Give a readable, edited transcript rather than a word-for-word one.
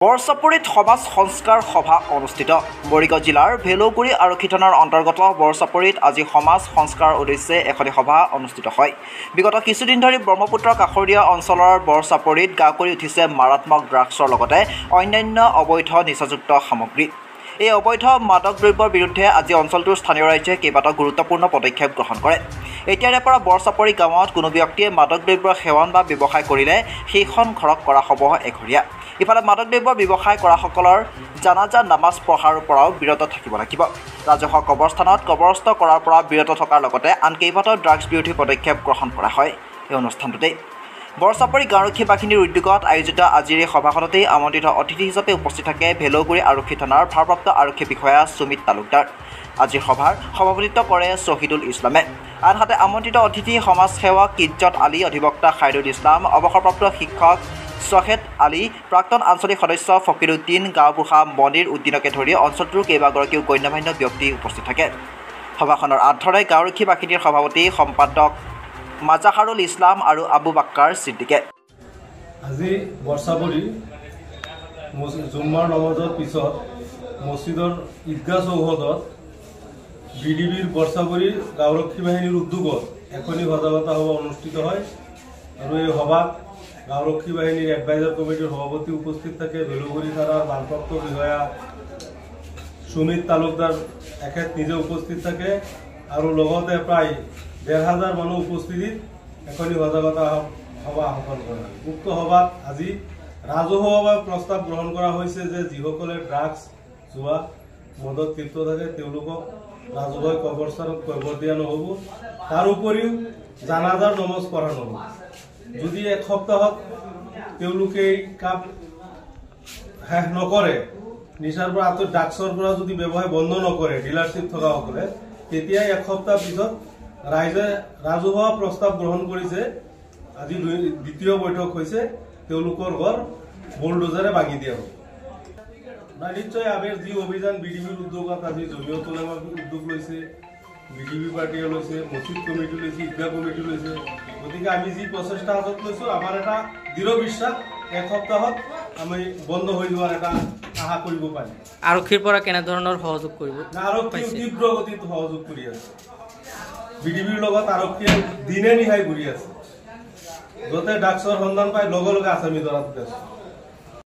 বৰচাপৰিত সমাজ সংস্কাৰ সভা অনুষ্ঠিত। মৰিগাঁও জিলাৰ ভেলৌগুৰি আৰক্ষী থানাৰ অন্তৰ্গত বৰচাপৰিত আজি সমাজ সংস্কাৰৰ উদ্দেশ্যে এখন সভা অনুষ্ঠিত হয়। বিগত কিছুদিন ধৰি ব্ৰহ্মপুত্ৰৰ কাষৰীয়া অঞ্চলৰ বৰচাপৰিত গা কৰি উঠিছে মাৰাত্মক ড্ৰাগছৰ লগতে অন্যান্য অবৈধ নিচাযুক্ত সামগ্ৰী। এই অবৈধ মাদক দ্ৰব্যৰ বিৰুদ্ধে আজি অঞ্চলটোৰ স্থানীয় ৰাইজে কেইবাটাও গুৰুত্বপূৰ্ণ পদক্ষেপ গ্ৰহণ কৰে। এতিয়াৰে পৰা বৰচাপৰি গাঁৱত কোনো ব্যক্তিয়ে মাদক দ্ৰব্যৰ সেৱন বা ব্যৱসায় কৰিলে সেইখন ঘৰক কৰা হ'ব এঘৰীয়া। ইফালে মাদক দ্ৰব্যৰ ব্যৱসায় কৰাসকলৰ জানাজা নামাজ পঢ়াৰ পৰাও বিৰত থাকিব লাগিব। ৰাজহুৱা কবৰস্থানত কবৰস্থ কৰাৰ পৰা বিৰত থকাৰ লগতে আন কেইবাটাও ড্ৰাগছ বিৰোধী পদক্ষেপ গ্ৰহণ কৰা হয়। এই অনুষ্ঠানটোতে বৰচাপৰি গাঁওৰক্ষী বাহিনীৰ উদ্যোগত আয়োজিত আজিৰ এই সভাখনতেই আমন্ত্ৰিত অতিথি হিচাপে উপস্থিত থাকে ভেলৌগুৰি আৰক্ষী থানাৰ ভাৰপ্ৰাপ্ত আৰক্ষী বিষয়া সুমিত তালুকদাৰ। আজিৰ সভাৰ সভাপতিত্ব কৰে শ্বহীদুল ইছলামে। আনহাতে আমন্ত্ৰিত অতিথি সমাজসেৱক ইজ্জত আলী, অধিবক্তা খাইৰুল ইছলাম, অৱসৰপ্ৰাপ্ত শিক্ষক শ্বহেদ আলী, প্ৰাক্তন আঞ্চলিক সদস্য ফকিৰুদ্দিন, গাঁওবুঢ়া মনিৰ উদ্দিনকে ধৰি অঞ্চলটোৰ কেইবাগৰাকীও গণ্যমান্য ব্যক্তি উপস্থিত থাকে। সভাখনৰ আঁত ধৰে গাঁওৰক্ষী বাহিনীৰ সভাপতি সম্পাদক মাজাহাৰুল ইছলাম আৰু আবু বাক্কাৰ ছিদ্দিকে। আজি বৰচাপৰি জুম্মাৰ নমাজৰ পিছত মছজিদৰ ঈদগাহ চৌহদত বিডিবিৰ বৰচাপৰি গাঁওৰক্ষী বাহিনীৰ উদ্যোগত এখনি সজাগতা সভা অনুষ্ঠিত হয় আৰু এই সভাত গাঁওৰক্ষী বাহিনীৰ এডভাইজাৰ কমিটিৰ সভাপতি উপস্থিত থাকে, ভেলৌগুৰি থানাৰ ভাৰপ্ৰাপ্ত বিষয়া সুমিত তালুকদাৰ এখেত নিজে উপস্থিত থাকে আৰু লগতে প্ৰায় ১,৫০০ মানুহ উপস্থিতিত এখনি সজাগতা সভা আহ্বান কৰা। উক্ত সভাত আজি ৰাজহুৱাভাৱে প্ৰস্তাৱ গ্ৰহণ কৰা হৈছে যে যিসকলে ড্ৰাগছ, জুৱা, মদত লিপ্ত থাকে তেওঁলোকক ৰাজহুৱা কবৰস্থানত কবৰ দিয়া নহ'ব। তাৰ উপৰিও জানাজাৰ নমাজ পঢ়া নহ'ব। যদি এক সপ্তাহত তেওঁলোকে এই কাম শেষ নকৰে, নিচাৰ পৰা ড্ৰাগছৰ পৰা যদি ব্যৱসায় বন্ধ নকৰে ডিলাৰশ্বিপ থকাসকলে, তেতিয়াই এক সপ্তাহ পিছত ৰাইজে ৰাজহুৱা প্ৰস্তাৱ গ্ৰহণ কৰিছে। আজি দ্বিতীয় বৈঠক হৈছে, তেওঁলোকৰ ঘৰ বুলডোজাৰে ভাঙি দিয়া হ'ব। নিশ্চয় আবেৰ যি অভিযান বিডিবিৰ উদ্যোগত আজি জমিয়ত উলামা উদ্যোগ লৈছে, বিডিবি পাৰ্টিয়ে লৈছে, মছজিদ কমিটি লৈছে, ঈদগাহ কমিটি লৈছে। গতিকে আমি যি প্ৰচেষ্টা হাতত লৈছোঁ, আমাৰ এটা দৃঢ় বিশ্বাস এক সপ্তাহত আমি বন্ধ হৈ যোৱাৰ এটা আশা কৰিব পাৰিম। আৰক্ষীৰ পৰা কেনেধৰণৰ সহযোগ কৰিব? আৰক্ষীয়ে তীব্ৰ গতিত সহযোগ কৰি আছে। বিডিবিৰ লগত আৰক্ষীয়ে দিনে নিশাই ঘূৰি আছে, য'তে ড্ৰাগছৰ সন্ধান পাই লগে লগে আসামি ধৰাত ব্যস্ত।